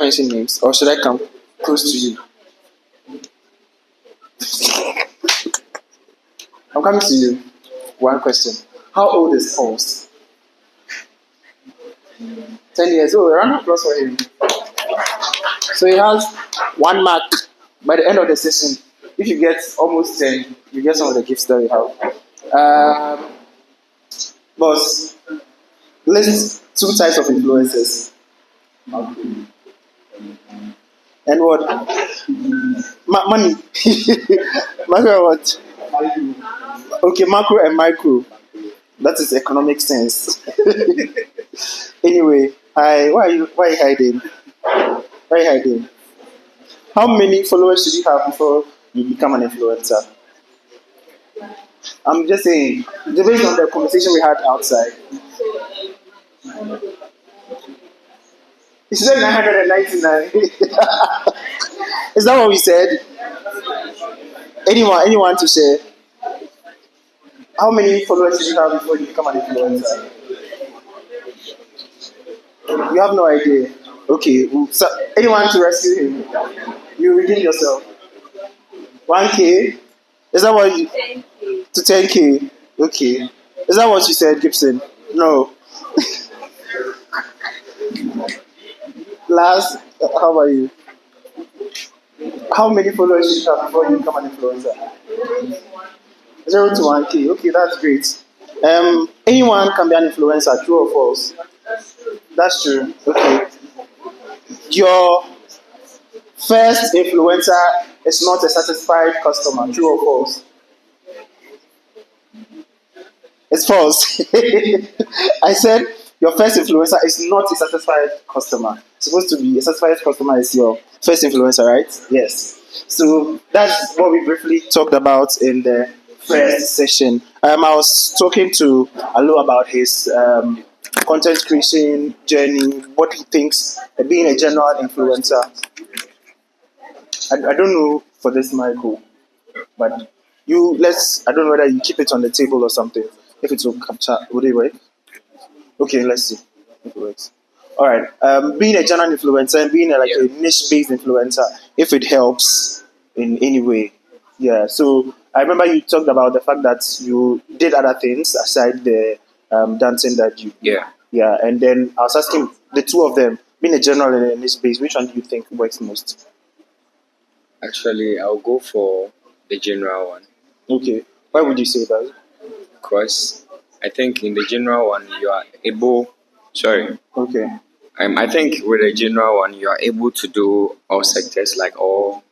mention names, or should I come close to you? I'm coming to you. One question. How old is Pulse? 10 years old. Round of applause for him. So he has 1 mark by the end of the session. If you get almost 10, you get some of the gifts that we have. Boss, list 2 types of influencers. And what? Money. Macro what? Okay, macro and micro. That is economic sense. Anyway, why are you hiding? Why are you hiding? How many followers should you have before you become an influencer? I'm just saying, based on the conversation we had outside. You said 999. Is that what we said? Anyone to share? How many followers should you have before you become an influencer? You have no idea. Okay, so anyone to rescue him? You redeem yourself. 1K? Is that what you... To 10K? Okay. Is that what you said, Gibson? No. Last, how about you? How many followers should you have before you become an influencer? 0 to 1K. Okay, that's great. Anyone can be an influencer, true or false? That's true. Okay. Your first influencer is not a satisfied customer, true or false? It's false. I said your first influencer is not a satisfied customer. It's supposed to be a satisfied customer is your first influencer, right? Yes. So that's what we briefly talked about in the first session. I was talking to Alo about his content creation journey, what he thinks being a general influencer. I don't know for this, Michael, but I don't know whether you keep it on the table or something. If it will capture, would it work? Okay, let's see if it works. All right. Being a general influencer and being a niche-based influencer, if it helps in any way. Yeah. So I remember you talked about the fact that you did other things aside the dancing that you. Yeah. Yeah. And then I was asking the two of them, being a general and a niche-based, which one do you think works most? Actually, I'll go for the general one. Okay. Why would you say that? Because I think in the general one you are able. Sorry. Okay. I think with the general one you are able to do all sectors, like all,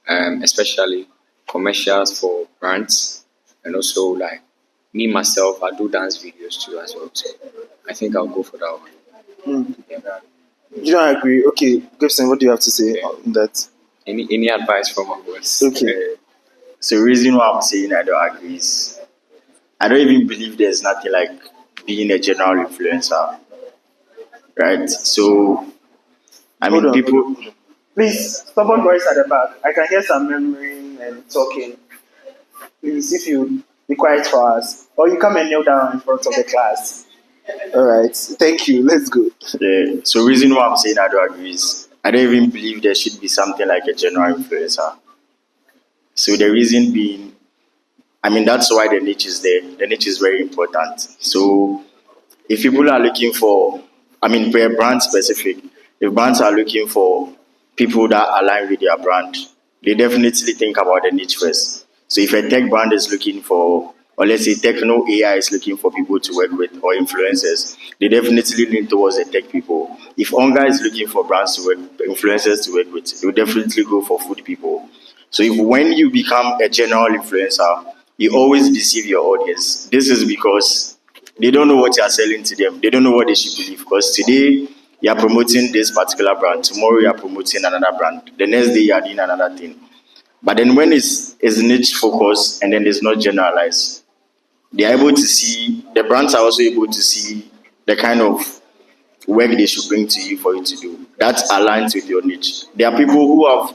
especially commercials for brands, and also like me myself, I do dance videos too as well. So I think I'll go for that one. Yeah. You don't agree? Okay, Gibson, what do you have to say on that? Any advice from our boss? Okay. So the reason why I'm saying I don't agree is I don't even believe there's nothing like being a general influencer, right? So I mean, people. Please, stubborn voice at the back. I can hear some murmuring and talking. Please, if you be quiet for us, or you come and kneel down in front of the class. All right. Thank you. Let's go. Yeah. So the reason why I'm saying I don't agree is I don't even believe there should be something like a general influencer. So the reason being, I mean, that's why the niche is there. The niche is very important. So if people are looking for, I mean, very brand specific, if brands are looking for people that align with their brand, they definitely think about the niche first. So if a tech brand is looking for, or let's say Techno AI is looking for people to work with or influencers, they definitely lean towards the tech people. If Onga is looking for brands to work, influencers to work with, they will definitely go for food people. So when you become a general influencer, you always deceive your audience. This is because they don't know what you are selling to them. They don't know what they should believe. Because today you are promoting this particular brand, tomorrow you are promoting another brand, the next day you are doing another thing. But then when it's niche focused and then it's not generalized, they are able to see, the brands are also able to see the kind of work they should bring to you for you to do. That aligns with your niche. There are people who have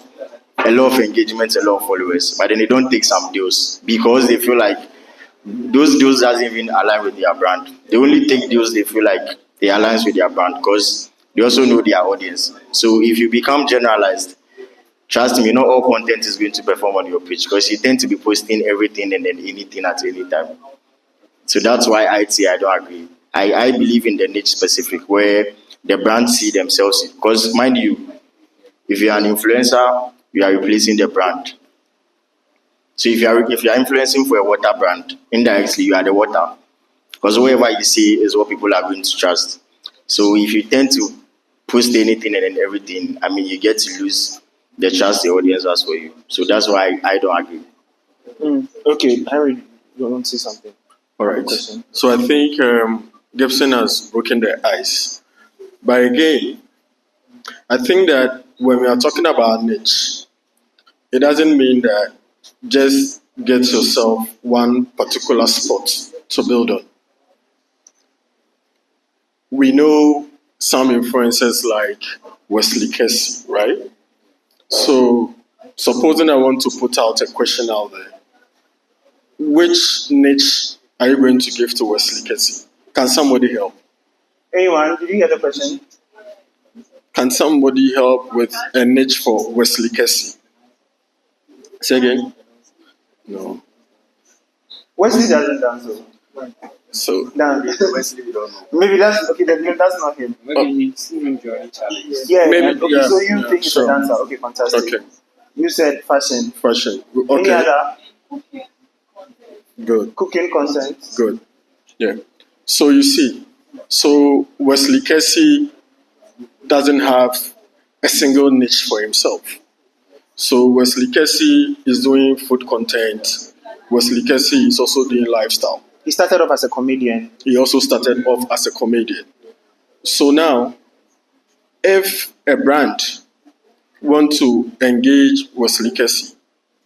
a lot of engagement, a lot of followers, but then they don't take some deals because they feel like those deals doesn't even align with their brand. They only take deals they feel like they aligns with their brand because They also know their audience. So if you become generalized, trust me, not all content is going to perform on your page because you tend to be posting everything and then anything at any time. So that's why I don't agree. I believe in the niche specific where the brands see themselves. Because mind you, if you are an influencer, you are replacing the brand. So if you are influencing for a water brand, indirectly you are the water. Because whatever you see is what people are going to trust. So if you tend to post anything and then everything, I mean, you get to lose the trust the audience has for you. So that's why I don't agree. Okay, Harry, you want to say something? All right. So I think Gibson has broken the ice. But again, I think that when we are talking about niche, it doesn't mean that just get yourself one particular spot to build on. We know some influencers like Wesley Casey, right? So supposing I want to put out a question out there, which niche are you going to give to Wesley Casey? Can somebody help? Anyone, did you get the question? Can somebody help with a niche for Wesley Casey? Say again? No. Wesley doesn't dance though. So Wesley, we don't know. Maybe that's okay. Then that's not him. Maybe he's seen during challenge. Yeah. Maybe, Okay. yeah, So you yeah, think he's sure. a dancer? Okay, fantastic. Okay. You said fashion. Fashion. Any Okay. other Good. cooking content? Good. Yeah. So you see, so Wesley Casey doesn't have a single niche for himself. So Wesley Casey is doing food content. Wesley Casey is also doing lifestyle. He started off as a comedian. He also started off as a comedian. So now, if a brand want to engage Wesley Casey,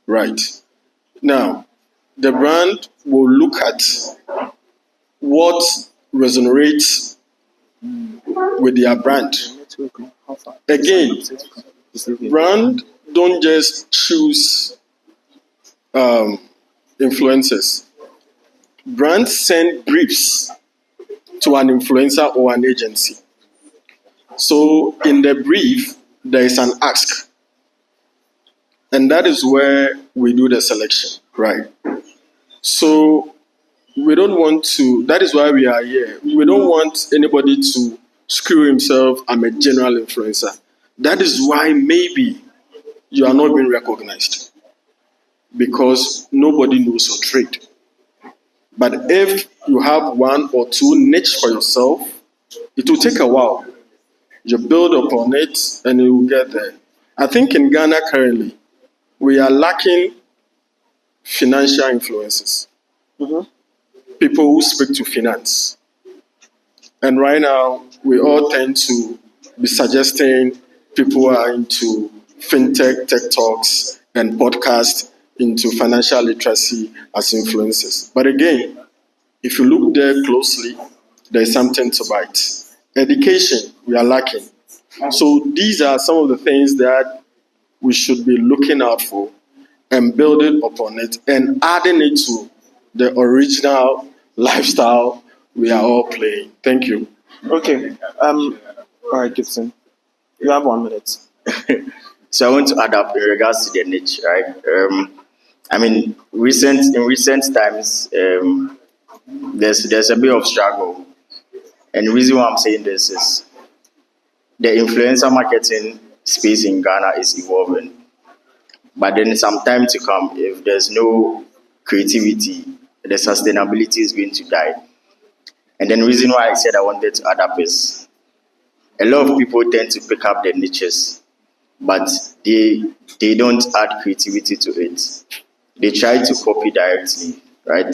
right? Now, the brand will look at what resonates with their brand. Again, brand don't just choose influencers. Brands send briefs to an influencer or an agency. So in the brief, there is an ask. And that is where we do the selection, right? So we don't want to, that is why we are here. We don't want anybody to screw himself, I'm a general influencer. That is why maybe you are not being recognized because nobody knows your trade. But if you have one or two niche for yourself, it will take a while. You build upon it and you will get there. I think in Ghana currently, we are lacking financial influences. People who speak to finance. And right now, we all tend to be suggesting people who are into fintech, tech talks, and podcasts into financial literacy as influencers. But again, if you look there closely, there is something to bite. Education, we are lacking. So these are some of the things that we should be looking out for and building upon it and adding it to the original lifestyle we are all playing. Thank you. Okay. All right, Gibson. You have 1 minute. So I want to add up in regards to the niche, right? I mean, in recent times, there's a bit of struggle, and the reason why I'm saying this is the influencer marketing space in Ghana is evolving, but then some time to come, if there's no creativity, the sustainability is going to die. And then the reason why I said I wanted to add up is a lot of people tend to pick up the niches, but they don't add creativity to it. They try to copy directly, right?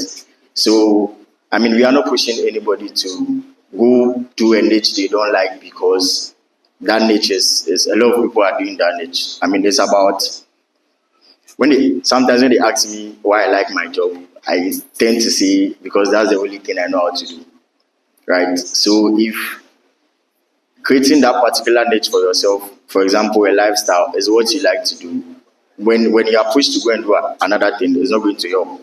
So, I mean, we are not pushing anybody to go do a niche they don't like because that niche is a lot of people are doing that niche. I mean, it's about sometimes when they ask me why I like my job, I tend to say because that's the only thing I know how to do, right? So if creating that particular niche for yourself, for example, a lifestyle is what you like to do, when you are pushed to go and do another thing, it's not going to help.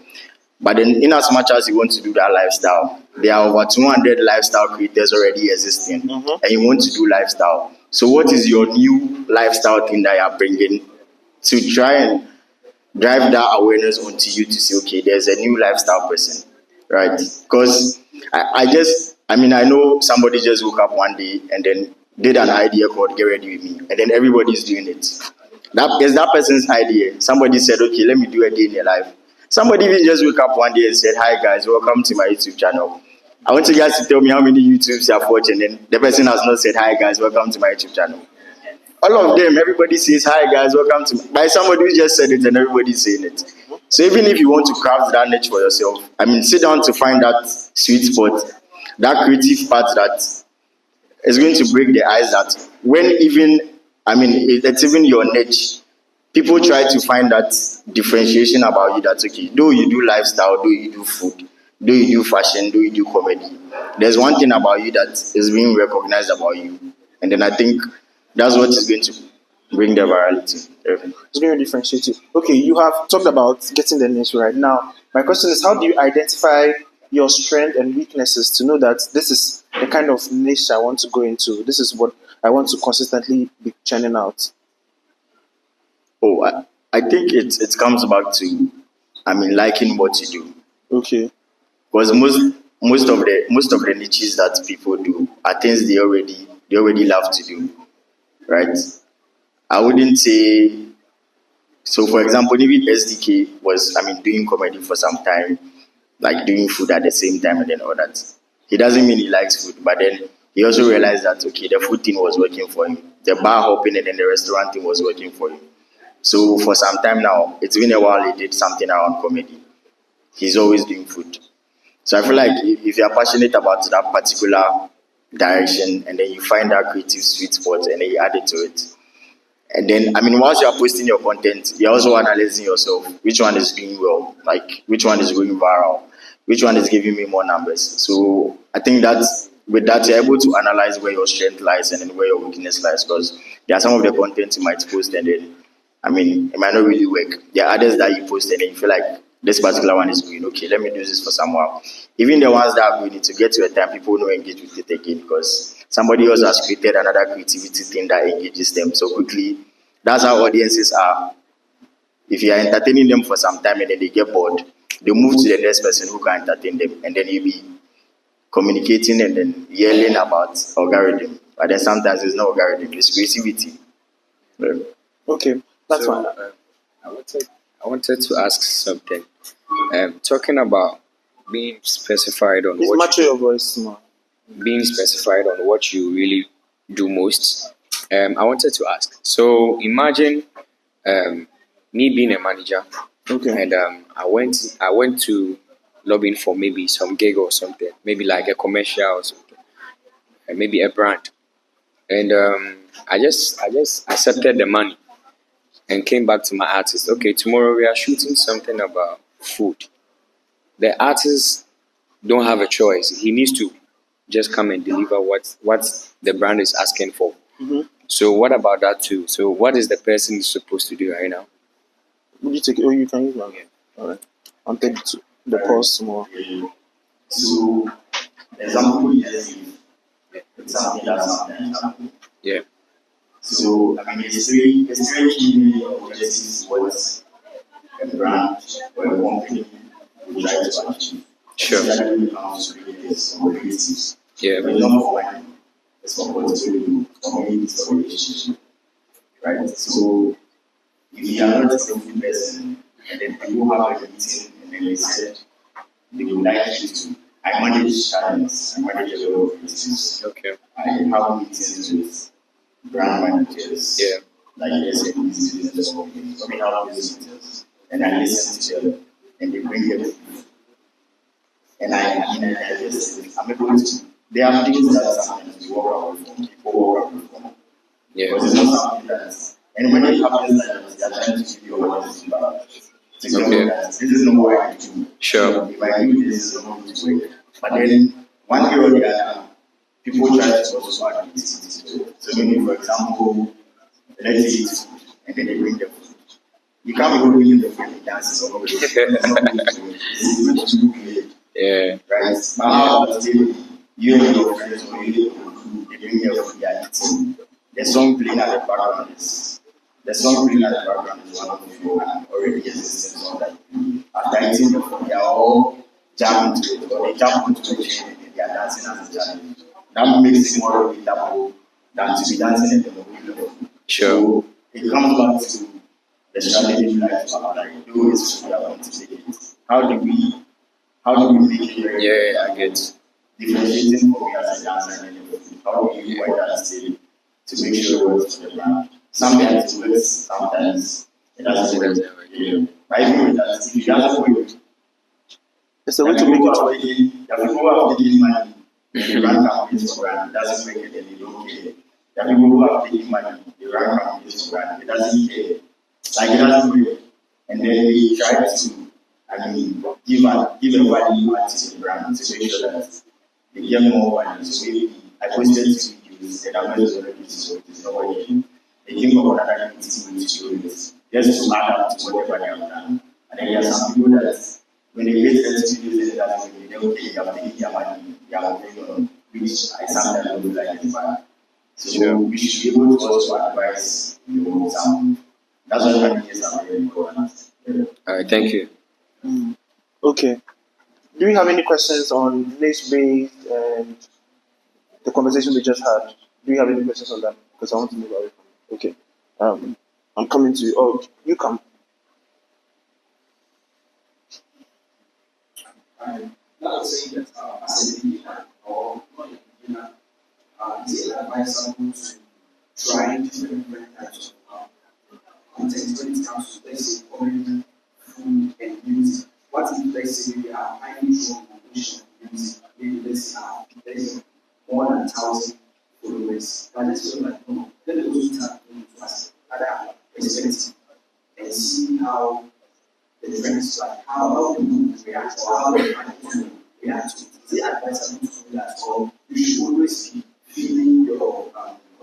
But then, in as much as you want to do that lifestyle, there are over 200 lifestyle creators already existing, and you want to do lifestyle. So, what is your new lifestyle thing that you are bringing to try and drive that awareness onto you to say, okay, there's a new lifestyle person, right? Because I know somebody just woke up one day and then did an idea called Get Ready With Me, and then everybody's doing it. That is that person's idea. Somebody said, okay, let me do a day in your life. Somebody even just woke up one day and said, hi guys, welcome to my YouTube channel. I want you guys to tell me how many YouTubes you have watched, and then the person has not said, hi guys, welcome to my YouTube channel. All of them, everybody says, hi guys, welcome to by somebody who just said it and everybody's saying it. So even if you want to craft that niche for yourself, sit down to find that sweet spot, that creative part that is going to break the ice that when it's even your niche, people try to find that differentiation about you that, okay, though you do lifestyle, though you do food, though you do fashion, though you do comedy, there's one thing about you that is being recognized about you. And then I think that's what is going to bring the virality. It's going to differentiate you. Okay, you have talked about getting the niche right. Now, my question is, how do you identify your strength and weaknesses to know that this is the kind of niche I want to go into? This is what I want to consistently be churning out. Oh, I think it comes back to, liking what you do. Okay. Because most of the niches that people do are things they already love to do, right? I wouldn't say. So, for example, even SDK was doing comedy for some time, like doing food at the same time and then all that. He doesn't mean he likes food, but then he also realized that, okay, the food thing was working for him, the bar hopping and then the restaurant thing was working for him. So for some time now, it's been a while he did something around comedy. He's always doing food. So I feel like if you're passionate about that particular direction and then you find that creative sweet spot and then you add it to it. And then, once you're posting your content, you're also analyzing yourself. Which one is doing well? Like, which one is going viral? Which one is giving me more numbers? So I think that with that, you're able to analyze where your strength lies and then where your weakness lies. Because there are some of the content you might post and then, it might not really work. There are others that you post and then you feel like this particular one is going, okay, let me do this for some while. Even the ones that are going to get to a time, people don't engage with it again because somebody else has created another creativity thing that engages them so quickly. That's how audiences are. If you are entertaining them for some time and then they get bored, they move to the next person who can entertain them, and then you be communicating and then yelling about algorithm. But then sometimes it's not algorithm, it's creativity. Okay, that's fine. I wanted to ask something. Talking about being specified on Please match your voice more. Being specified on what you really do most. I wanted to ask. So imagine me being a manager, Okay. and I went to lobbying for maybe some gig or something, maybe like a commercial or something, and maybe a brand, and I just accepted the money and came back to my artist. Okay, tomorrow we are shooting something about food. The artist don't have a choice. He needs to just come and deliver what the brand is asking for. Mm-hmm. So what about that too? So what is the person supposed to do right now? Would you take it? Oh, you can use one. All right. I'll take the pause more. So, example, yes, it's something that's happening. Yeah. So, it's very key objectives what a brand or a company will try to achieve. Sure. Especially when it comes to creatives or creatives. Yeah. But it's not for money. It's for portfolio, community, for relationship. Right? So, if you are not a skillful person, and then people have a meeting, and then they said they would like you to. I manage talents, I manage a lot of creatives. Okay. I have meetings with brand managers. Yeah. Like let's say business companies. We have business meetings, and I listen to them, and they bring them. And I listen. I'm able to. There are things that sometimes we walk away from. People walk away from. Yeah. Because it's not something that. And when it happens like that, they are trying to give you a word to back. Okay. This is not what I do. Sure. If I do this, it's not going to work. But then, one way or the other, people try to also add creativity to it. So, maybe, for example, let's say it's food, and then they bring the food. You can't be holding the phone dances or it's good to look good. Yeah. Right? But how about you and your friends or you they bring your food, they are eating. The song playing at the background is one of your already existing songs that after eating the food, they are all jam into it, or they jump into it and they are dancing as a challenge. That makes it more relatable than to be dancing in the middle. Sure. So it comes back to the strategy we like to apply. Do is we are going to take it. How do we make it very Yeah, I get. differentiating for me as a dancer and everything? How do you work that still to make sure it works for the brand? Sometimes it works, sometimes it doesn't work. Yeah. But even with that, if it doesn't work, It's a way to make it work. the people who are taking money, they run companies for brand, it doesn't make it, and they don't care. The people who are taking money, they run companies for brand, it doesn't care. Like it doesn't work. And then we try to, give a value add to the brand to make sure that they get more value. So maybe I posted 2 videos and I'm going to already so it is not working. They think of another activity with 2 videos just to add up to whatever they have done. And then there are some people that when they get 30 videos and that's when they okay, they are taking their money, they are moving on, which I sometimes don't like it bad. So we should be able to also advise some. That's what I think is very important. All right, thank you. Okay. Do you have any questions on niche-based and the conversation we just had? Do you have any questions on that? Because I want to move away from it. Okay. I'm coming to you. Oh, you come. Let's say that as a beginner or not a beginner, is it advisable to try different types of content when it comes to, let's say, comedy, food, and music? What if, let's say, we are highly drawn to music, maybe let's say more than 1,000 followers, but let's feel like, no, let me also tap into us other perspective and see how the trends, like how people react or how they react to it. Is it advisable to do that, or you should always be feeding your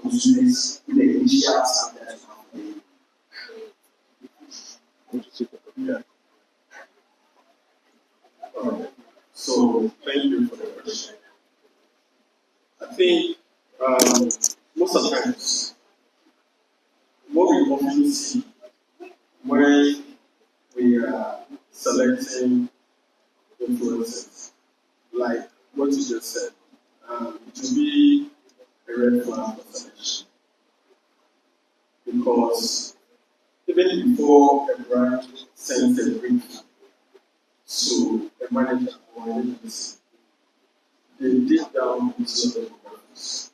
consumers with the initial stuff that you have? Yeah. So thank you for the question. I think most of the times what we often see when we are selecting influencers, like what you just said, it will be a red flag for selection. Because even before a brand sends a brief to a manager or an agency, they dig down into the requirements.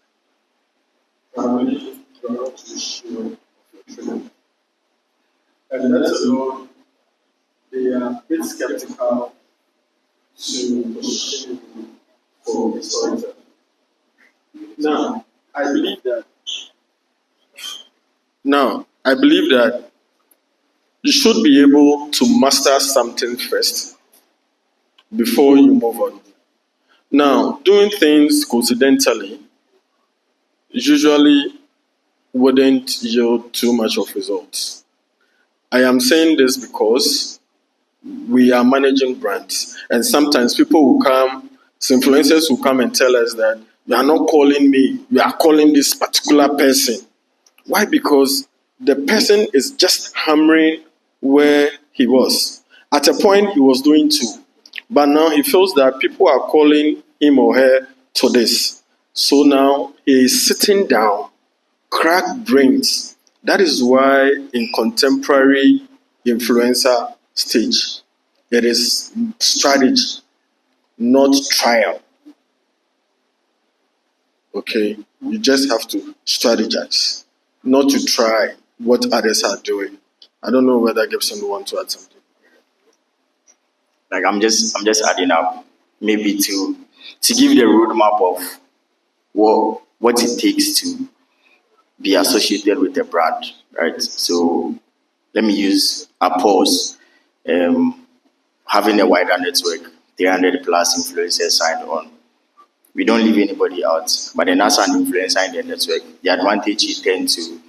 Probably you are not too sure of your training. And that alone, they are a bit skeptical to position you for a storyteller. Now, I believe that you should be able to master something first before you move on. Now, doing things coincidentally usually wouldn't yield too much of results. I am saying this because we are managing brands, and sometimes influencers will come and tell us that you are not calling me, you are calling this particular person. Why? Because the person is just hammering where he was. At a point, he was doing two, but now he feels that people are calling him or her to this. So now he is sitting down, cracked brains. That is why in contemporary influencer stage, it is strategy, not trial. Okay, you just have to strategize, not to try what others are doing. I don't know whether Gibson will want to add something. Like I'm just adding up maybe to give the roadmap of what it takes to be associated with the brand, right? So let me use a pause. Having a wider network, 300 plus influencers signed on. We don't leave anybody out. But then as an influencer in the network, the advantage you tend to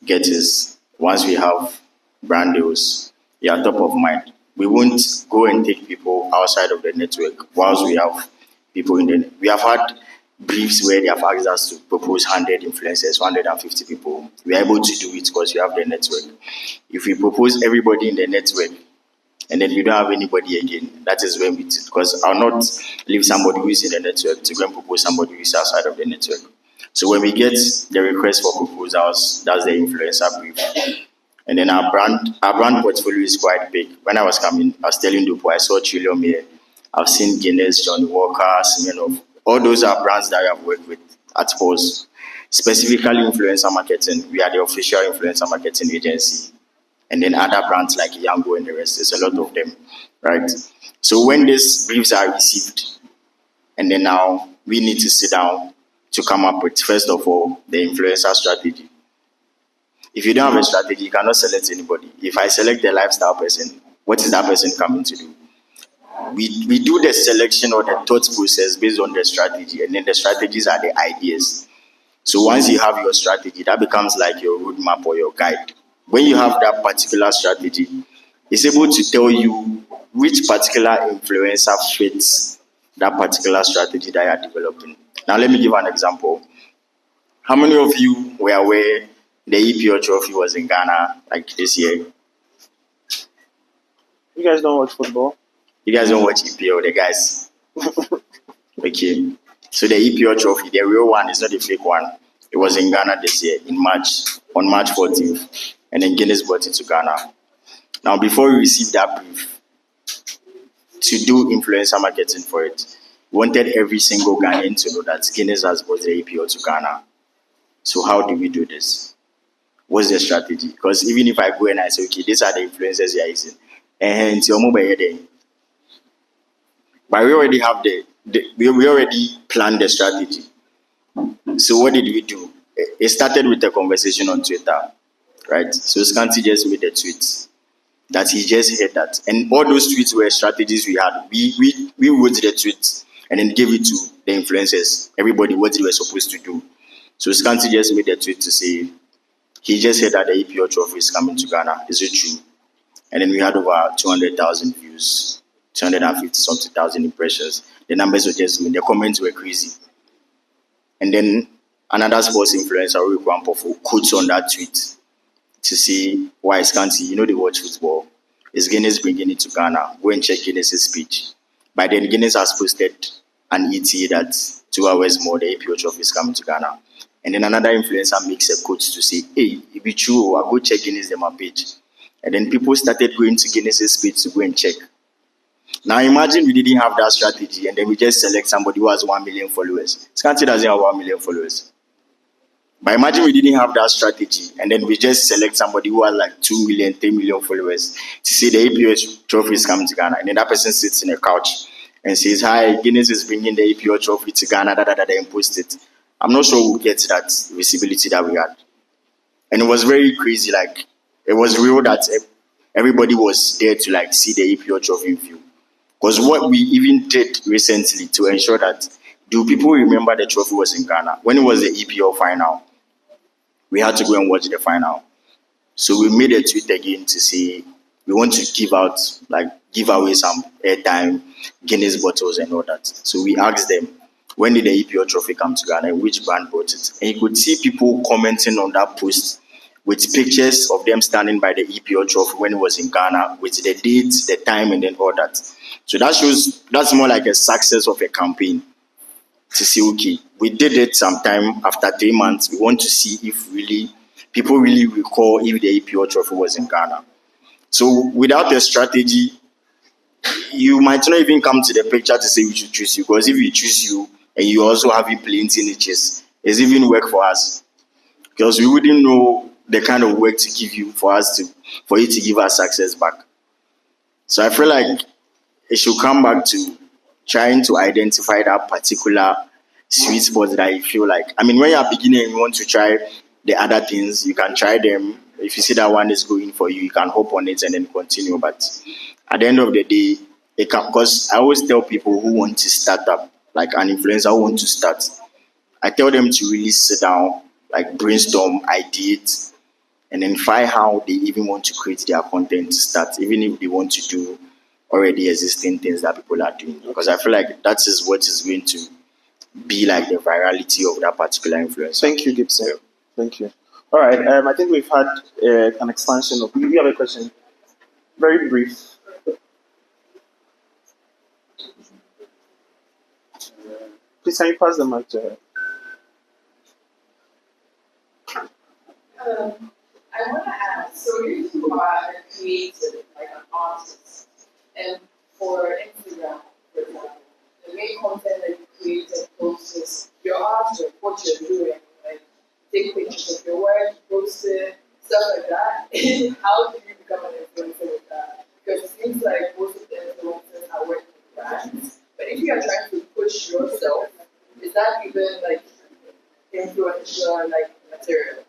get is once we have brand deals, they are top of mind. We won't go and take people outside of the network whilst we have people in the. We have had briefs where they have asked us to propose 100 influencers, 150 people. We are able to do it because we have the network. If we propose everybody in the network and then you don't have anybody again, that is when we, because I'll not leave somebody who is in the network to go and propose somebody who is outside of the network. So when we get the request for proposals, that's the influencer brief. And then our brand portfolio is quite big. When I was coming, I was telling Dupo, I saw Trillium here. I've seen Guinness, Johnny Walker, Simenov. All those are brands that I have worked with at Pulse. Specifically influencer marketing. We are the official influencer marketing agency. And then other brands like Yango and the rest. There's a lot of them, right? So when these briefs are received, and then now we need to sit down to come up with, first of all, the influencer strategy. If you don't have a strategy, you cannot select anybody. If I select a lifestyle person, what is that person coming to do? We do the selection or the thought process based on the strategy, and then the strategies are the ideas. So once you have your strategy, that becomes like your roadmap or your guide. When you have that particular strategy, it's able to tell you which particular influencer fits that particular strategy that you are developing. Now, let me give an example. How many of you were aware the EPO trophy was in Ghana like this year? You guys don't watch football? You guys don't watch EPO, the guys. Okay. So the EPO trophy, the real one, is not the fake one. It was in Ghana this year, in March, on March 14th. And then Guinness brought it to Ghana. Now, before we received that brief to do influencer marketing for it, we wanted every single Ghanaian to know that Guinness has brought the EPO to Ghana. So how do we do this? What's the strategy? Because even if I go and I say, okay, these are the influencers you are using, and it's your mobile there. But we already have we already planned the strategy. So what did we do? It started with a conversation on Twitter, right? So Scanty just made a tweet that he just heard that. And all those tweets were strategies we had. We wrote the tweet and then gave it to the influencers, everybody what they were supposed to do. So Scanty just made a tweet to say, he just said that the EPO trophy is coming to Ghana. Is it true? And then we had over 200,000 views, 250 something thousand impressions. The numbers were just, the comments were crazy. And then another sports influencer, Rick Wampofo, quotes on that tweet to see why Scanty, you know, they watch football. Is Guinness bringing it to Ghana? Go and check Guinness's speech. By then, Guinness has posted an ETA that 2 hours more, the EPO trophy is coming to Ghana. And then another influencer makes a quote to say, hey, if it's true, I'll go check Guinness demo page. And then people started going to Guinness's page to go and check. Now imagine we didn't have that strategy and then we just select somebody who has 1 million followers. Scanty doesn't have 1 million followers. But imagine we didn't have that strategy and then we just select somebody who has like 2 million, 3 million followers to say the EPO trophy is coming to Ghana. And then that person sits in a couch and says, hi, Guinness is bringing the EPO trophy to Ghana, and post it. I'm not sure we'll get that visibility that we had. And it was very crazy. Like, it was real that everybody was there to like see the EPO trophy view. Because what we even did recently to ensure that, do people remember the trophy was in Ghana? When it was the EPO final, we had to go and watch the final. So we made a tweet again to say, we want to give away some airtime, Guinness bottles and all that. So we asked them, when did the EPO trophy come to Ghana and which brand brought it? And you could see people commenting on that post with pictures of them standing by the EPO trophy when it was in Ghana, with the dates, the time, and then all that. So that's more like a success of a campaign to say, okay, we did it sometime after 3 months. We want to see if really people really recall if the EPO trophy was in Ghana. So without a strategy, you might not even come to the picture to say we should choose you, because if we choose you and you also have plenty niches, it's even work for us, because we wouldn't know the kind of work to give you for you to give us success back. So I feel like it should come back to trying to identify that particular sweet spot that you feel like. I mean, when you're beginning and you want to try the other things, you can try them. If you see that one is going for you, you can hop on it and then continue. But at the end of the day, because I always tell people who want to start up, like an influencer who want to start, I tell them to really sit down, like brainstorm, ideate, and then find how they even want to create their content to start, even if they want to do already existing things that people are doing. Because I feel like that is what is going to be like the virality of that particular influencer. Thank you, Gibson. Thank you. All right. I think we've had an expansion of. You have a question? Very brief. Please, can you pass the mic to her? I want to ask, so you are a creative, like an artist, and for Instagram, for example, the main content that you create and post is your artwork, what you're doing, like take pictures of your work, post it, stuff like that. How do you become an influencer with that? Because it seems like most of the influencers are working with brands, but if you are trying to push yourself, is that even like influential like material?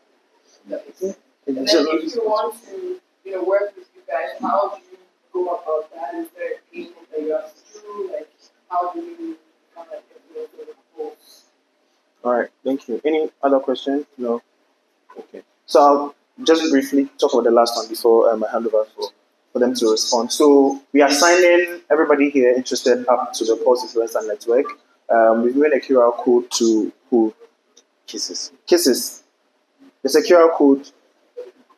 And then if you want to, work with you guys, how do you go about that? Is there a payment that you have to do? Like, how do you kind of influence the posts? All right, thank you. Any other questions? No? Okay. So I'll just briefly talk about the last one before I hand over for them to respond. So we are signing everybody here interested up to the Pulse Influencer Network. We've given a QR code to who? Kisses. There's a QR code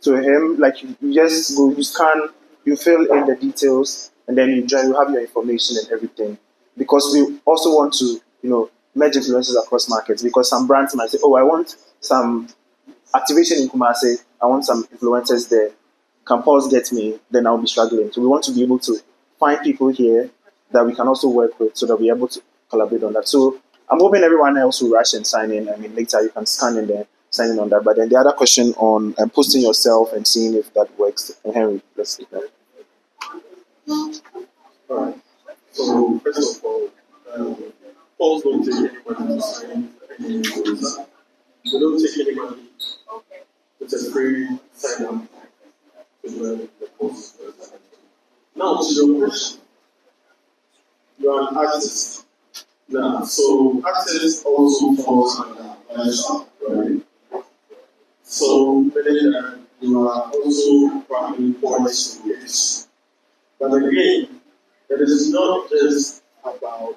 to him. Like you just go, you scan, you fill in the details, and then you join. You have your information and everything. Because we also want to, merge influencers across markets. Because some brands might say, "Oh, I want some activation in Kumasi. I want some influencers there. Can Pulse get me?" Then I'll be struggling. So we want to be able to find people here that we can also work with, so that we're able to collaborate on that. So I'm hoping everyone else will rush and sign in. I mean, later you can scan in there, sign in on that. But then the other question on posting yourself and seeing if that works. Henry, let's see that. All right. So first of all, Paul's don't take anybody to sign any influencer. They don't take anybody. Okay. It's a free sign up to the post. Now to your question. You are an artist. Now, so artist also falls under lifestyle, right? So meaning that you are also probably poised to this. But again, it is not just about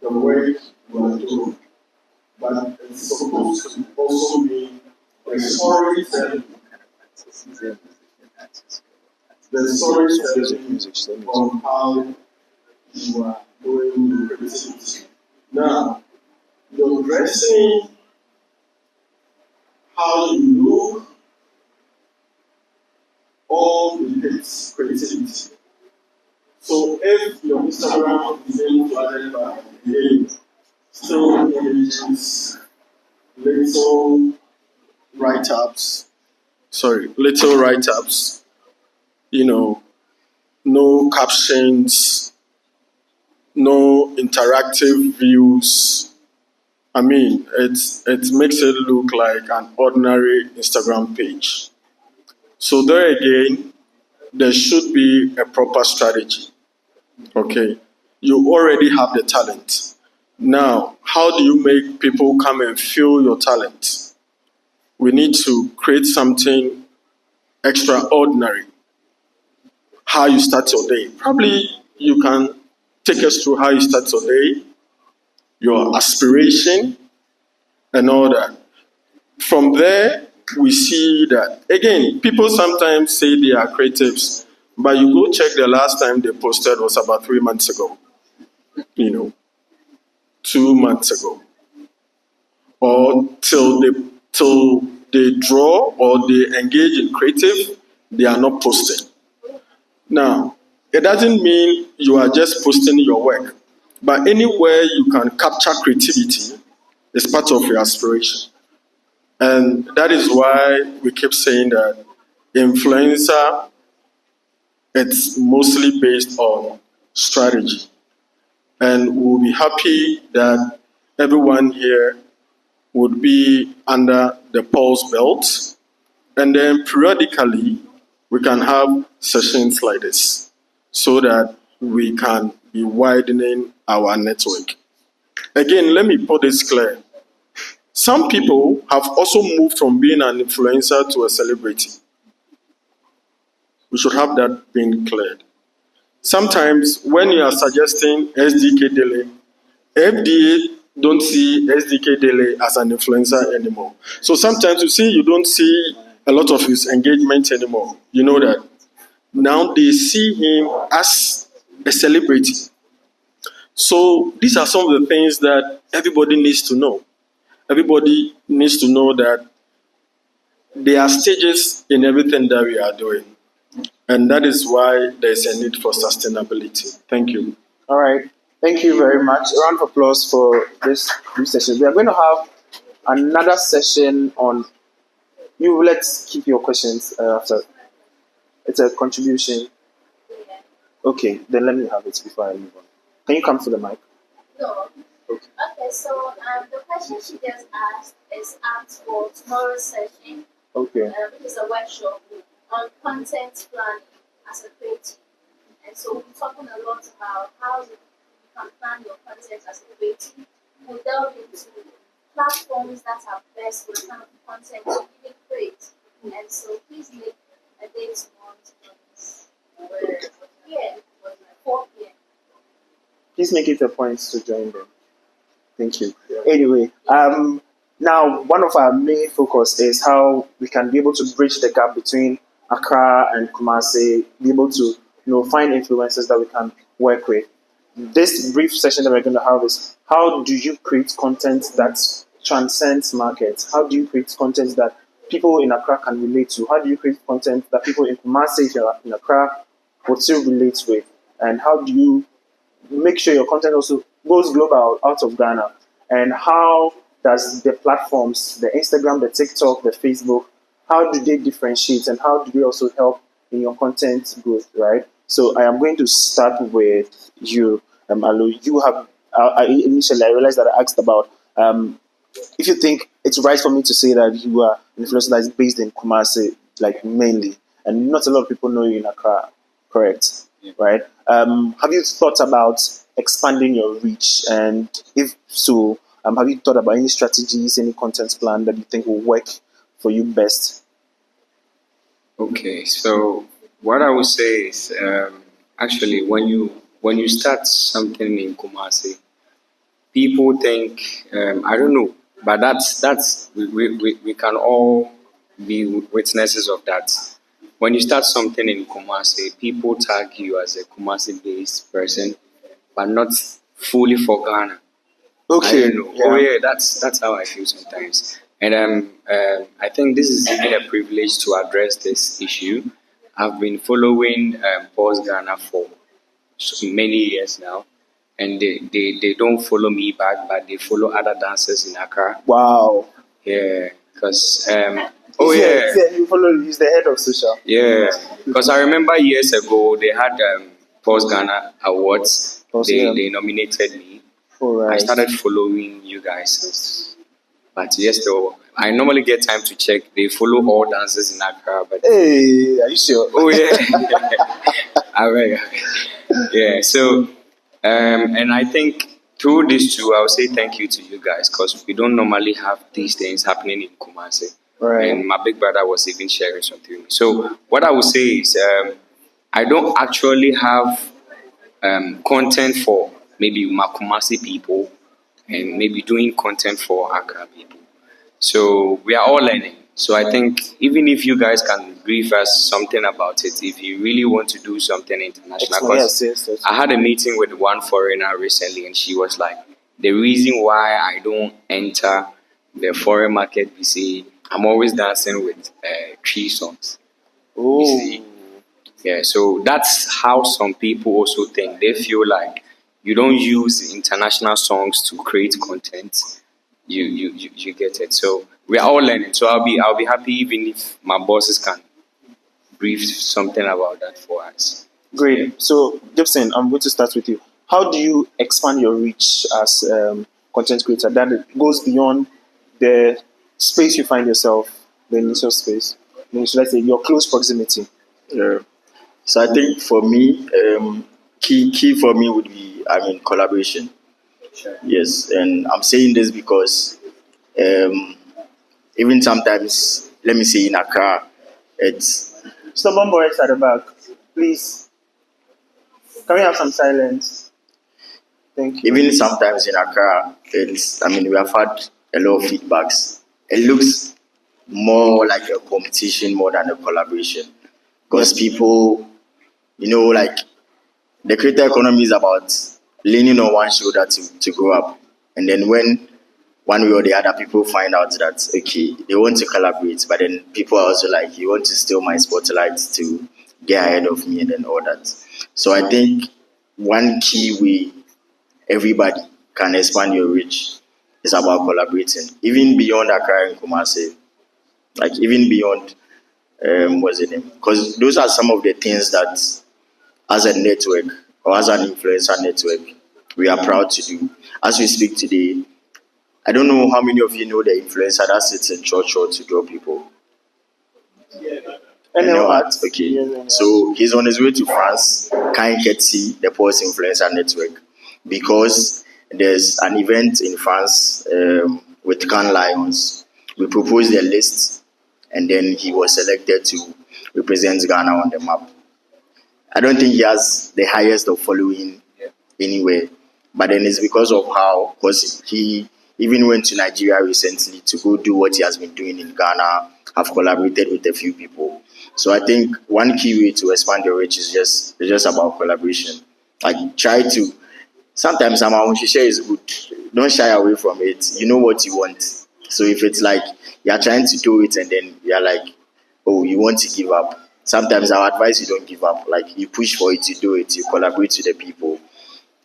the work you are doing, but it's supposed to also be a storytelling. The storytelling on how you are doing your creativity. Now, your dressing, how you look, all depicts creativity. So if your Instagram is being flooded by still images, little write-ups, no captions, no interactive views. I mean, it makes it look like an ordinary Instagram page. So there again, there should be a proper strategy. Okay, you already have the talent. Now, how do you make people come and feel your talent? We need to create something extraordinary. How you start your day. Probably you can take us through how you start your day, your aspiration, and all that. From there, we see that, again, people sometimes say they are creatives, but you go check the last time they posted was about 3 months ago, 2 months ago, or till they draw or they engage in creative, they are not posting. Now, it doesn't mean you are just posting your work, but anywhere you can capture creativity is part of your aspiration. And that is why we keep saying that influencer, it's mostly based on strategy. And we'll be happy that everyone here would be under the Pulse belt. And then periodically, we can have sessions like this so that we can be widening our network. Again, let me put this clear. Some people have also moved from being an influencer to a celebrity. We should have that being cleared. Sometimes when you are suggesting SDK Dele, FDA don't see SDK Dele as an influencer anymore. So sometimes you don't see a lot of his engagement anymore. You know that. Now they see him as a celebrity. So these are some of the things that everybody needs to know. Everybody needs to know that there are stages in everything that we are doing. And that is why there is a need for sustainability. Thank you. All right. Thank you very much. A round of applause for this brief session. We are going to have another session on you. Let's keep your questions after. It's a contribution. Okay, then let me have it before I move on. Can you come to the mic? No. Okay. Okay, so the question she just asked is asked for tomorrow's session, Okay. which is a workshop on content planning as a creative. And so we're talking a lot about how you can plan your content as a creative. We'll delve into platforms that are best for the kind of content you really create. And so please make a date tomorrow to join us. Yeah, 4 p.m. Please make it a point to join them. Thank you. Anyway, now one of our main focus is how we can be able to bridge the gap between Accra and Kumasi, be able to find influencers that we can work with. This brief session that we're going to have is how do you create content that transcends markets? How do you create content that people in Accra can relate to? How do you create content that people in Kumasi, if you're in Accra, would still relate with? And how do you make sure your content also goes global out of Ghana? And how does the platforms, the Instagram, the TikTok, the Facebook, how do they differentiate and how do they also help in your content growth, right? So I am going to start with you, Alu. You have, initially I realized that I asked about if you think it's right for me to say that you are an influencer that is based in Kumasi, like mainly, and not a lot of people know you in Accra, correct? Yeah. Right? Have you thought about expanding your reach? And if so, have you thought about any strategies, any content plan that you think will work for you best? Okay, so what I would say is actually when you start something in Kumasi, people think I don't know, but that's we can all be witnesses of that. When you start something in Kumasi, people tag you as a Kumasi-based person, but not fully for Ghana. Okay. I don't know. Oh yeah, that's how I feel sometimes. And I think this is even a privilege to address this issue. I've been following Pause Ghana for many years now, and they don't follow me back, but they follow other dancers in Accra. Wow. Yeah, because You follow. He's the head of social. yeah, because I remember years ago they had Pause Ghana Awards. They nominated me. All right. I started following you guys, but yes, though I normally get time to check. They follow all dancers in Accra, but Hey, are you sure? oh yeah, alright, yeah. So, and I think through this too, I will say thank you to you guys because we don't normally have these things happening in Kumasi. Right. And my big brother was even sharing something with me. So what I would say is, I don't actually have content for maybe my Kumasi people and maybe doing content for Accra people. So we are all learning. So I think even if you guys can brief us something about it, if you really want to do something international, because I had a meeting with one foreigner recently, and she was like, the reason why I don't enter the foreign market, you see, I'm always dancing with tree songs. Oh. You see? Yeah, so that's how some people also think. They feel like you don't use international songs to create content. You get it. So we are all learning. So I'll be happy even if my bosses can brief something about that for us. Great. So Gibson, I'm going to start with you. How do you expand your reach as content creator that goes beyond the space you find yourself, the initial space? Should I say your close proximity? Yeah. So I think for me, key for me would be, collaboration. Yes, and I'm saying this because Even sometimes, let me say in Accra, it's Stubborn boys at the back. Please, can we have some silence? Thank you. even sometimes in Accra, it's, I mean, we have had a lot of feedbacks. It looks more like a competition more than a collaboration because people, like the creator economy is about leaning on one shoulder to grow up. And then when one way or the other people find out that, okay, they want to collaborate, but then people are also like, you want to steal my spotlight to get ahead of me and then all that. So I think one key way everybody can expand your reach is about collaborating, even beyond Accra and Kumasi, like even beyond what's the name? Because those are some of the things that, as a network or as an influencer network, we are proud to do. As we speak today, I don't know how many of you know the influencer that sits in church or to draw people. And You know what? that? Okay. So he's on his way to France, Kind Ketsi, the Pulse Influencer Network, because there's an event in France with Cannes Lions. We proposed a list, and then he was selected to represent Ghana on the map. I don't think he has the highest of following anywhere, but then it's because of how, because he even went to Nigeria recently to go do what he has been doing in Ghana, have collaborated with a few people. So I think one key way to expand your reach is just about collaboration. Like try to, sometimes share is good. Don't shy away from it. You know what you want. So if it's like you're trying to do it and then you're like, oh, you want to give up. Sometimes our advice you don't give up. Like you push for it, you do it, you collaborate with the people.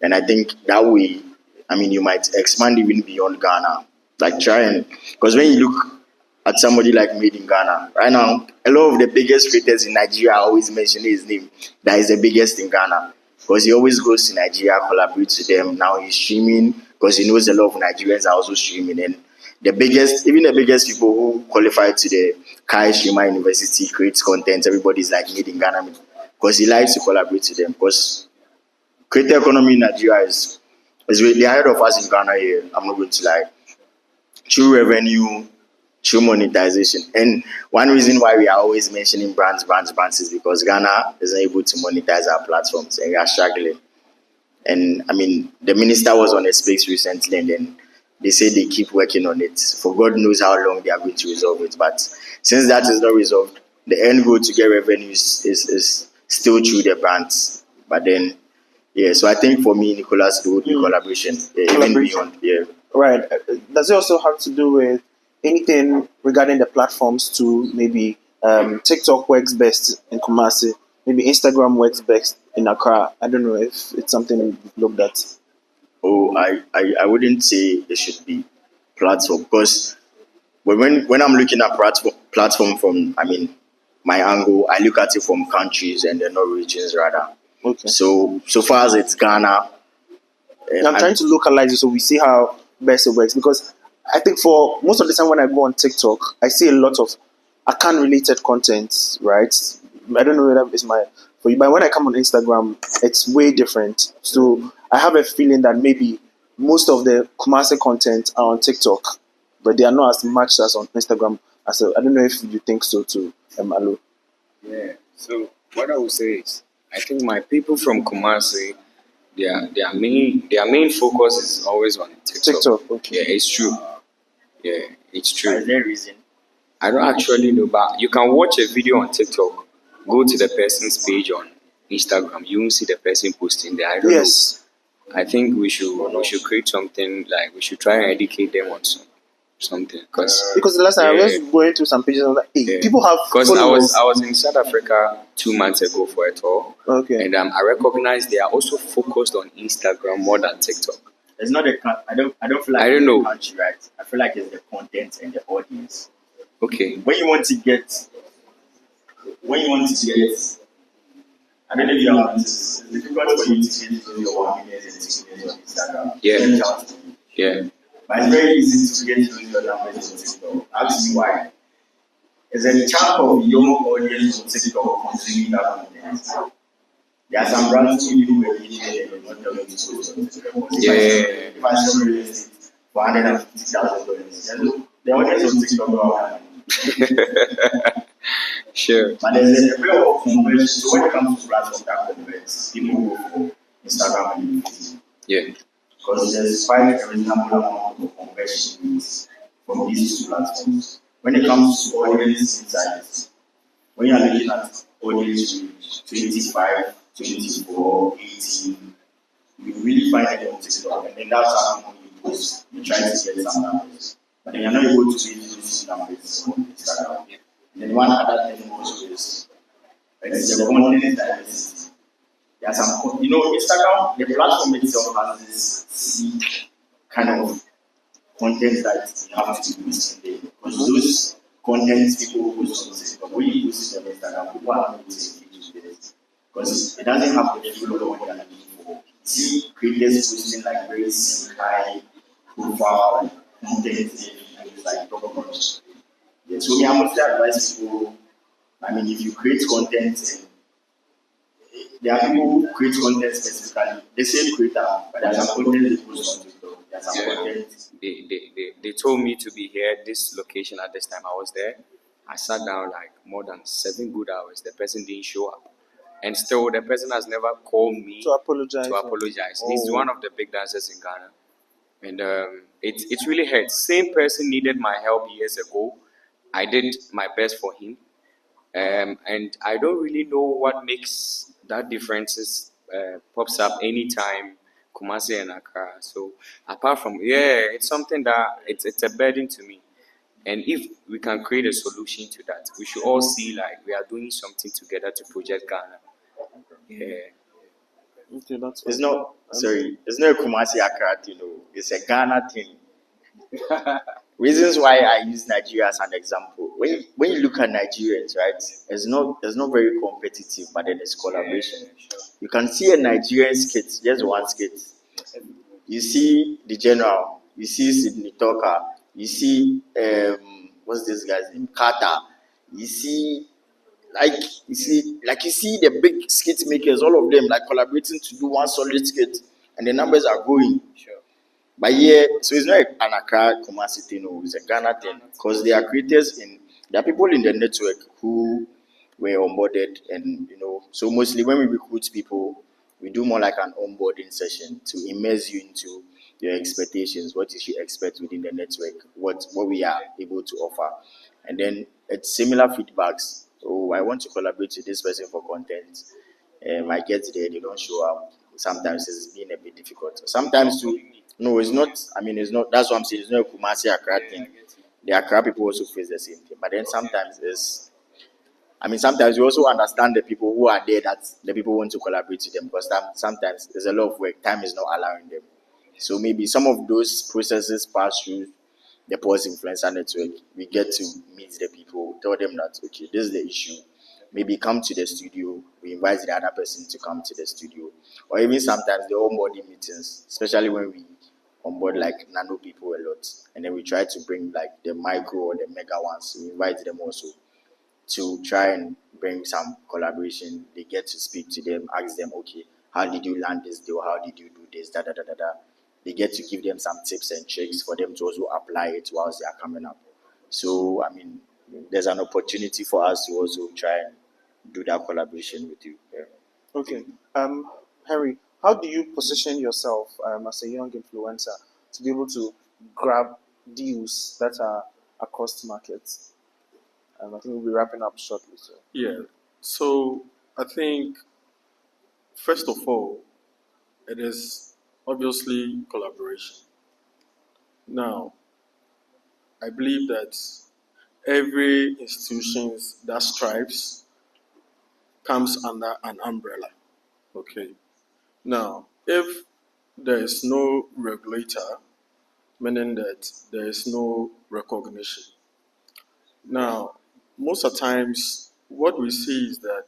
And I think that way, I mean, you might expand even beyond Ghana. Like try and, because when you look at somebody like Made in Ghana, right now, a lot of the biggest creators in Nigeria always mention his name. That is the biggest in Ghana. Because he always goes to Nigeria, collaborates with them. Now he's streaming because he knows a lot of Nigerians are also streaming. And the biggest people who qualify to the Kai Shima University creates content. Everybody's like Made in Ghana because he likes to collaborate with them. Because creator economy in Nigeria is really ahead of us in Ghana here. I'm not going to lie. True revenue, true monetization. And one reason why we are always mentioning brands is because Ghana isn't able to monetize our platforms and we are struggling. And I mean, the minister was on a space recently and then they say they keep working on it. For God knows how long they are going to resolve it. But since that is not resolved, the end goal to get revenues is still through the brands. But then, yeah, so I think for me, Nicholas, it would be collaboration. Yeah, even beyond, yeah. Right. Does it also have to do with anything regarding the platforms to maybe TikTok works best in Kumasi, maybe Instagram works best in Accra? I don't know if it's something you've looked at. Oh, I wouldn't say it should be platform because when I'm looking at platform from, I mean, my angle, I look at it from countries and then not regions rather. Okay. So far as it's Ghana, I'm trying to localize it so we see how best it works because I think for most of the time when I go on TikTok, I see a lot of account related content, right? I don't know whether it's for you, but when I come on Instagram, it's way different. So I have a feeling that maybe most of the Kumasi content are on TikTok, but they are not as much as on Instagram. I don't know if you think so too, Alo. Yeah. So what I would say is, I think my people from Kumasi, their main focus is always on TikTok. TikTok, okay. Yeah, it's true. Yeah, it's true. is there a reason? I don't actually know, but you can watch a video on TikTok, go to the person's page on Instagram, you won't see the person posting there. I don't Yes. know. I think we should create something like we should try and educate them on something because the last time I was going through some pages, I was like, hey, people have because followers. I was in South Africa 2 months ago for a tour. Okay. And I recognize they are also focused on Instagram more than TikTok. It's not I don't feel like I don't it's know. the country, right? I feel like it's the content and the audience. Okay. When you want to get, I don't know if you have noticed, it's difficult for you to get to your 1 million and 2 million on Instagram. Yeah. Yeah. But it's very easy to get to your numbers on TikTok. Ask me why. There's a chunk of young audience on TikTok consuming that content. There are some brands who you will be here and not telling you to post on TikTok. Yeah. If I sell real estate, for $150,000. The audience of TikTok know how to Sure. but there's a way of conversion. So when it comes to platforms that converts, people go for Instagram and Facebook. Yeah. Because there's quite a reasonable amount of conversion rates from these two platforms. When it comes to audience insights, when you are looking at audience reach 25, 24, 18, you really find it on TikTok, and then that's how you post. You try to get some numbers, but then you're not able to reach those numbers on Instagram. And then one other thing also is it's the content diversity. There's some, Instagram, the platform itself has this sleek kind of content that you have to post in there. Because those contents people post on TikTok, when you post it on Instagram, people are not able to engage with it. Because it doesn't have the full of what they are looking for. See creators posting like very sleek, high profile content and it's like top notch. Yeah, so me, I mostly advise people, if you create content, there are people who create content specifically, the same creator, but there's some content they post on TikTok. There's some content. They told me to be here this location at this time. I was there. I sat down like more than 7 good hours. The person didn't show up. And still the person has never called me To apologize. He's one of the big dancers in Ghana. And it really hurts. Same person needed my help years ago. I did my best for him. And I don't really know what makes that differences pops up anytime Kumasi and Accra. So apart from it's something that it's a burden to me. And if we can create a solution to that, we should all see like we are doing something together to project Ghana. Yeah. Okay, that's It's fine. not, sorry, it's not a Kumasi Accra thing, it's a Ghana thing. Reasons why I use Nigeria as an example. When you look at Nigerians, right, it's not very competitive, but then it's collaboration. You can see a Nigerian skit, just one skit. You see the general, you see Sidney Tucker, you see what's this guy's name? Carter. You see you see the big skit makers, all of them like collaborating to do one solid skit, and the numbers are going. But yeah, so it's not an Accra Kumasi thing, it's a Ghana thing. Because there are people in the network who were onboarded, and so mostly when we recruit people, we do more like an onboarding session to immerse you into your expectations, what you should expect within the network, what we are able to offer. And then it's similar feedbacks. Oh, I want to collaborate with this person for content. I get there, they don't show up. Sometimes it's been a bit difficult. Sometimes too, no, it's not. It's not. That's what I'm saying. It's not a Kumasi Accra thing. The Accra people also face the same thing. But then sometimes sometimes you also understand the people who are there that the people want to collaborate with them because sometimes there's a lot of work. Time is not allowing them. So maybe some of those processes pass through the Pulse Influencer Network. We get to meet the people, tell them that, okay, this is the issue. Maybe come to the studio. We invite the other person to come to the studio. Or even sometimes the onboarding meetings, especially when we onboard like nano people a lot. And then we try to bring like the micro or the mega ones. We invite them also to try and bring some collaboration. They get to speak to them, ask them, okay, how did you land this deal? How did you do this? Da da da da da. They get to give them some tips and tricks for them to also apply it whilst they are coming up. So there's an opportunity for us to also try and do that collaboration with you. Yeah. Okay. Henry, how do you position yourself as a young influencer to be able to grab deals that are across markets? I think we'll be wrapping up shortly. So. Yeah. So I think first of all, it is obviously collaboration. Now, I believe that every institution that strives comes under an umbrella. Okay. Now, if there is no regulator, meaning that there is no recognition. Now, most of the times, what we see is that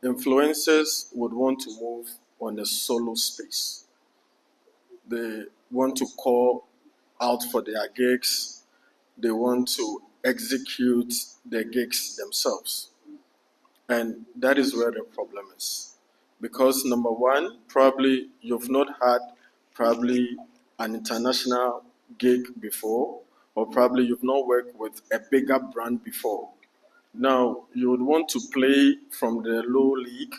influencers would want to move on a solo space. They want to call out for their gigs. They want to execute their gigs themselves. And that is where the problem is. Because number one, probably you've not had probably an international gig before, or probably you've not worked with a bigger brand before. Now, you would want to play from the low league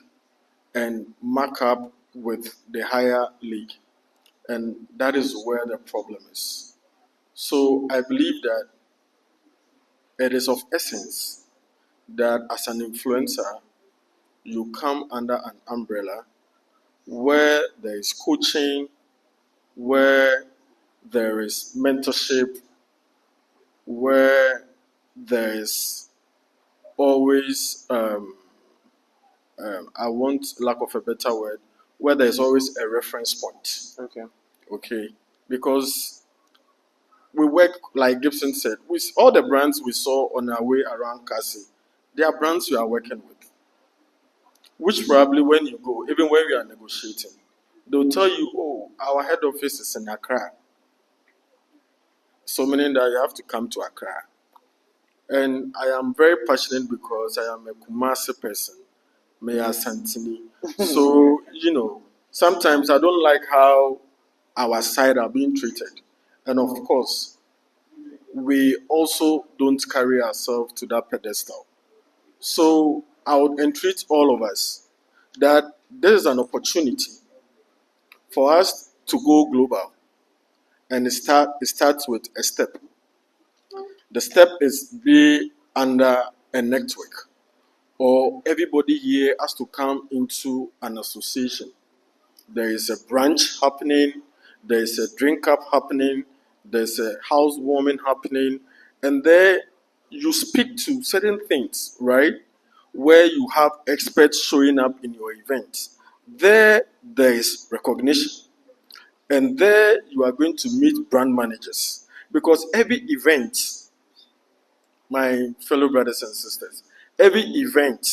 and mark up with the higher league. And that is where the problem is. So I believe that it is of essence that as an influencer, you come under an umbrella where there is coaching, where there is mentorship, where there is always, I want lack of a better word, where there is always a reference point. Okay. Okay, because we work like Gibson said, with all the brands we saw on our way around Kumasi, they are brands we are working with. Which probably when you go, even when we are negotiating, they'll tell you, oh, our head office is in Accra. So meaning that you have to come to Accra. And I am very passionate because I am a Kumasi person, Mayor Santini. So, sometimes I don't like how our side are being treated. And of course, we also don't carry ourselves to that pedestal. So I would entreat all of us that there is an opportunity for us to go global. And it starts with a step. The step is be under a network, or everybody here has to come into an association. There is a branch happening, there is a drink up happening, there's a housewarming happening, and there you speak to certain things, right? Where you have experts showing up in your event. There is recognition. And there you are going to meet brand managers. Because every event, my fellow brothers and sisters, every event,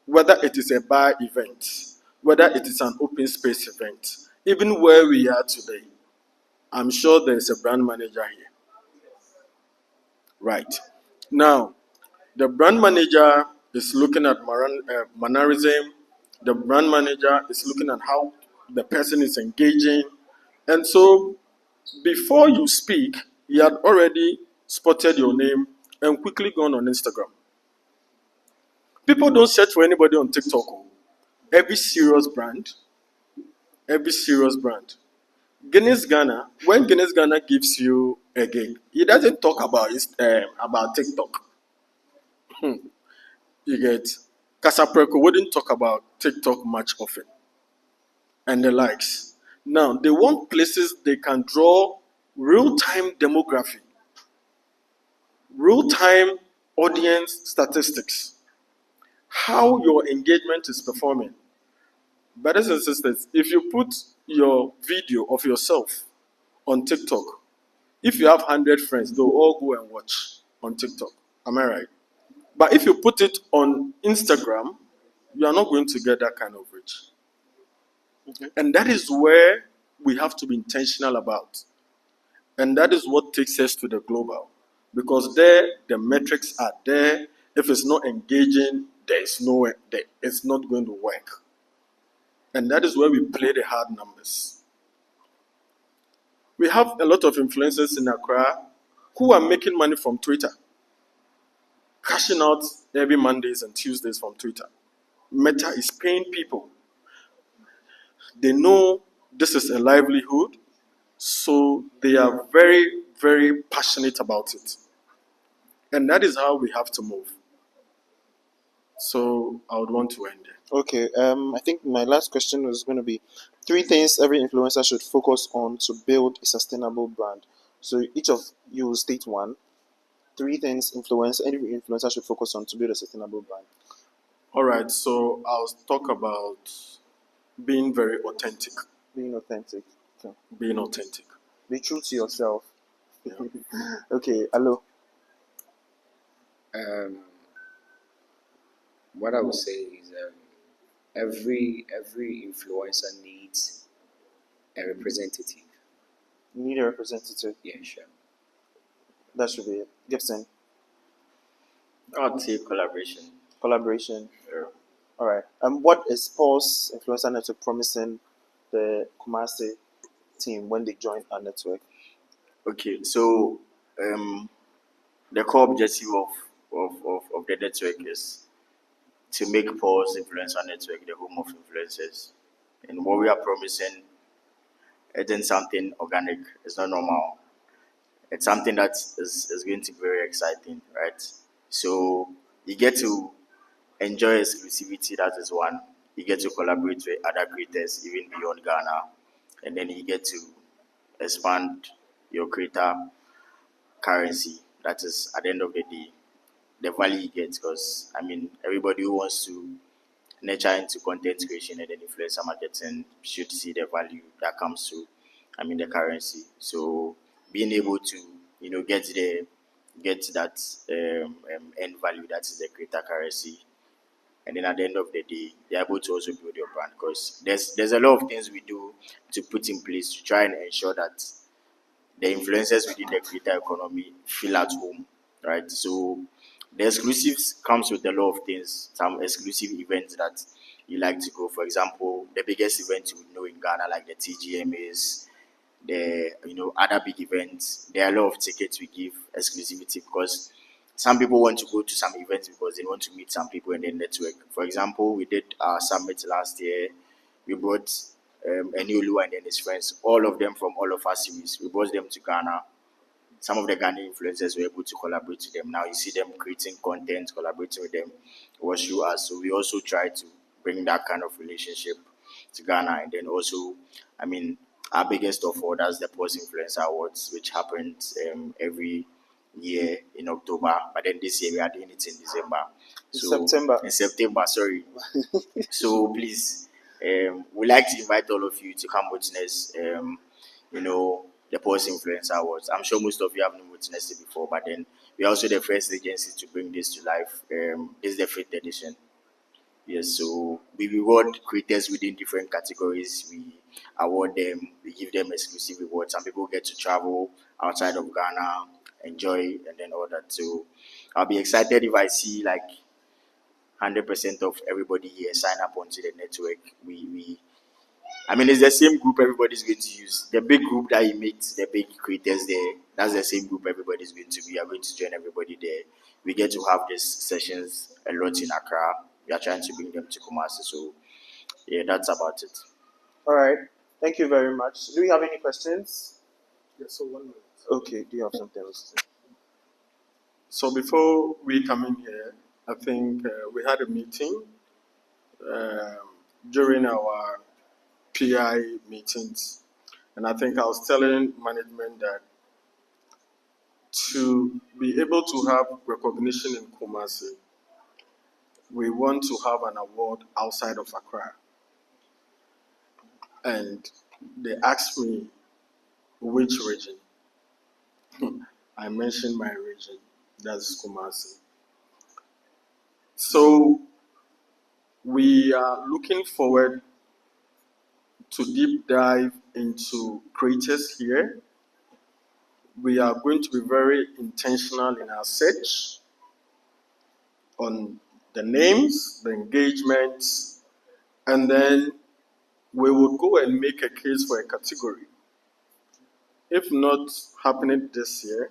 whether it is a bar event, whether it is an open space event, even where we are today, I'm sure there is a brand manager here. Right. Now, the brand manager is looking at mannerism. The brand manager is looking at how the person is engaging. And so, before you speak, he had already spotted your name and quickly gone on Instagram. People don't search for anybody on TikTok. Every serious brand, Guinness Ghana, when Guinness Ghana gives you a gig, he doesn't talk about TikTok. You get Casapreco wouldn't talk about TikTok much often and the likes. Now they want places they can draw real-time demography, real-time audience statistics, how your engagement is performing. Brothers and sisters, if you put your video of yourself on TikTok, if you have 100 friends, they'll all go and watch on TikTok. Am I right? But if you put it on Instagram, you are not going to get that kind of reach. Okay. And that is where we have to be intentional about. And that is what takes us to the global. Because there, the metrics are there. If it's not engaging, it's not going to work. And that is where we play the hard numbers. We have a lot of influencers in Accra who are making money from Twitter, cashing out every Mondays and Tuesdays from Twitter. Meta is paying people. They know this is a livelihood, so they are very, very passionate about it. And that is how we have to move. So I would want to end there. Okay. I think my last question was going to be 3 things every influencer should focus on to build a sustainable brand. So each of you will state one. 3 things every influencer should focus on to build a sustainable brand. All right. So I'll talk about being very authentic. Being authentic. Okay. Being authentic. Be true to yourself. Yeah. Okay. Hello. What I would say is every influencer needs a representative. You need a representative. Yeah, sure. That should be it. Gibson. I'd say collaboration. Collaboration. Yeah. All right. What is Paul's influencer network promising the Kumasi team when they join our network? Okay, so the core objective of the network is to make Pulse Influencer Network the home of influencers. And what we are promising isn't something organic, it's not normal. It's something that is going to be very exciting, right? So you get to enjoy exclusivity, that is one. You get to collaborate with other creators even beyond Ghana. And then you get to expand your creator currency. That is at the end of the day the value you get, because I mean everybody who wants to nurture into content creation and then influencer marketing should see the value that comes to the currency. So being able to get that end value, that is the creator currency, and then at the end of the day you're able to also build your brand, because there's a lot of things we do to put in place to try and ensure that the influencers within the creator economy feel at home, right? So the exclusives comes with a lot of things. Some exclusive events that you like to go. For example, the biggest event you would know in Ghana, like the TGMAs, the other big events. There are a lot of tickets we give exclusivity, because some people want to go to some events because they want to meet some people and then network. For example, we did our summit last year. We brought Eniolu and then his friends, all of them from all of our series. We brought them to Ghana. Some of the Ghanaian influencers were able to collaborate with them. Now you see them creating content, collaborating with them. It was through us. So we also try to bring that kind of relationship to Ghana. And then also, our biggest of all, that's the Post Influencer Awards, which happens every year in October. But then this year we are doing it in December. In September, sorry. So please, we like to invite all of you to come witness, the Post Influencer Awards. I'm sure most of you have not witnessed it before, but then we're also the first agency to bring this to life. This is the 5th edition. Yes, so we reward creators within different categories. We award them, we give them exclusive rewards. Some people get to travel outside of Ghana, enjoy, and then all that. So I'll be excited if I see like 100% of everybody here sign up onto the network. It's the same group everybody's going to use. The big group that you meet, the big creators there, that's the same group everybody's going to be. We are going to join everybody there. We get to have these sessions a lot in Accra. We are trying to bring them to Kumasi. So, yeah, that's about it. All right. Thank you very much. Do we have any questions? Yes, so 1 minute. Okay. Do you have something else? So before we come in here, I think we had a meeting during our PI meetings, and I think I was telling management that to be able to have recognition in Kumasi, we want to have an award outside of Accra. And they asked me which region. I mentioned my region, that's Kumasi. So we are looking forward to deep dive into creators here. We are going to be very intentional in our search on the names, the engagements, and then we would go and make a case for a category. If not happening this year,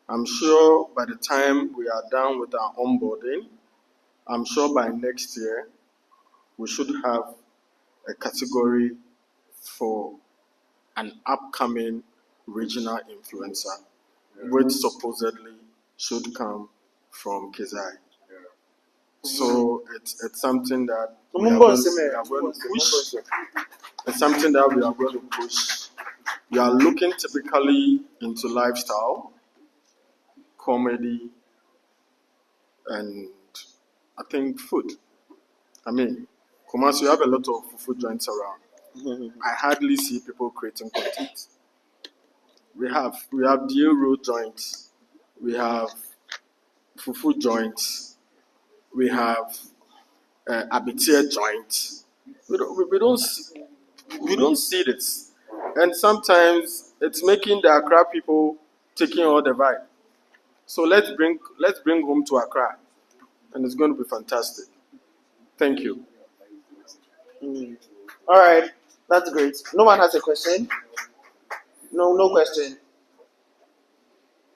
I'm sure by the time we are done with our onboarding, I'm sure by next year, we should have a category for an upcoming regional influencer, which supposedly should come from Kizai. So it's something that we are going to push. It's something that we are going to push. We are looking typically into lifestyle, comedy, and I think food. Kumasi, you have a lot of food joints around. I hardly see people creating content. We have deal road joints, we have fufu joints, we have abitia joints. We don't see this, and sometimes it's making the Accra people taking all the vibe. So let's bring home to Accra, and it's going to be fantastic. Thank you. All right. That's great. No one has a question? No question.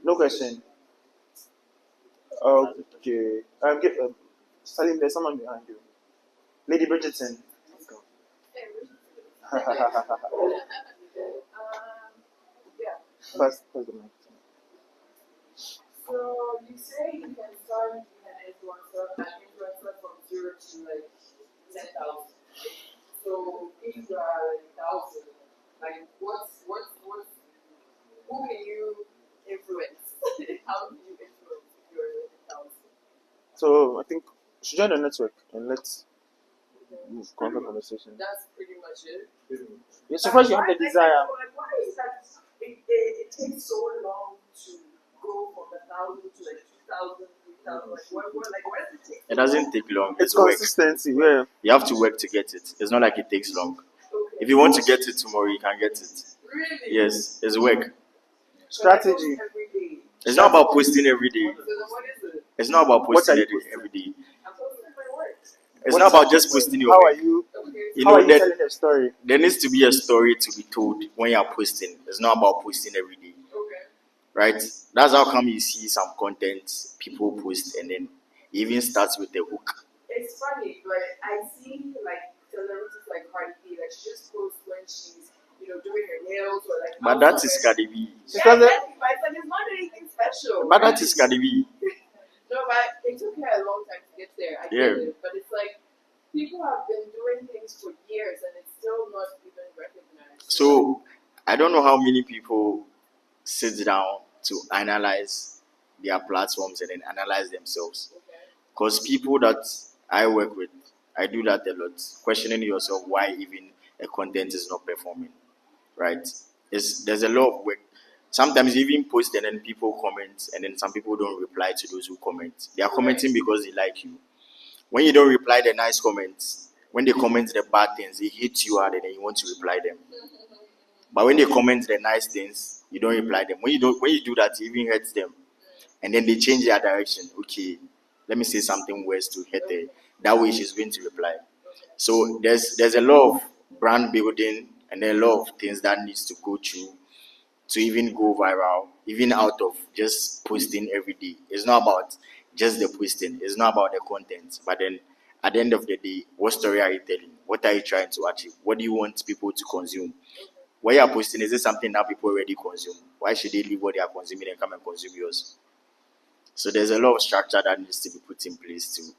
No question. Okay. Salim, there's someone behind you. Lady Bridgerton. Let's go. Yeah. Pass the mic. So you say you can start an influencer from 0 to like 10,000. So if you are like 1,000, like who can you influence? How do you influence if you're like 1,000? So I think we should join the network and let's move conversation. That's pretty much it. You're surprised you have the desire. Why is that it takes so long to go from 1,000 to like 2,000, 3,000? Like what does it take? It doesn't take long. It's work. consistency, yeah. You have to work to get it. It's not like it takes long. Okay. If you want to get it tomorrow, you can get it. Really? Yes, it's work. Strategy. Every day. It's not about posting every day. So then what is it? It's not about What are posting you every day. I'm posting my work. It's not about just posting your How work. are you? Okay. You How know are you that telling the story? there needs to be a story to be told when you are posting. It's not about posting every day, Okay. right? That's how come you see some content people post and then it even starts with the hook. It's funny, but I see like celebrities like Cardi B, like she just posts when she's, doing her nails or like. But that is Cardi B. She doesn't. But it's not anything special. But that is Cardi B. No, but it took her a long time to get there. I get it, but it's like people have been doing things for years and it's still not even recognized. So I don't know how many people sit down to analyze their platforms and then analyze themselves. Okay. Because people that I work with, I do that a lot. Questioning yourself why even a content is not performing, right? There's a lot of work. Sometimes you even post and then people comment and then some people don't reply to those who comment. They are commenting because they like you. When you don't reply the nice comments, when they comment the bad things, they hate you hard and then you want to reply them. But when they comment the nice things, you don't reply them. When you do that, it even hurts them. And then they change their direction. Okay, let me say something worse to hurt her. That way she's going to reply. So there's a lot of brand building and a lot of things that needs to go through to even go viral, even out of just posting every day. It's not about just the posting. It's not about the content. But then at the end of the day, what story are you telling? What are you trying to achieve? What do you want people to consume? What you are posting, is it something that people already consume? Why should they leave what they are consuming and come and consume yours? So there's a lot of structure that needs to be put in place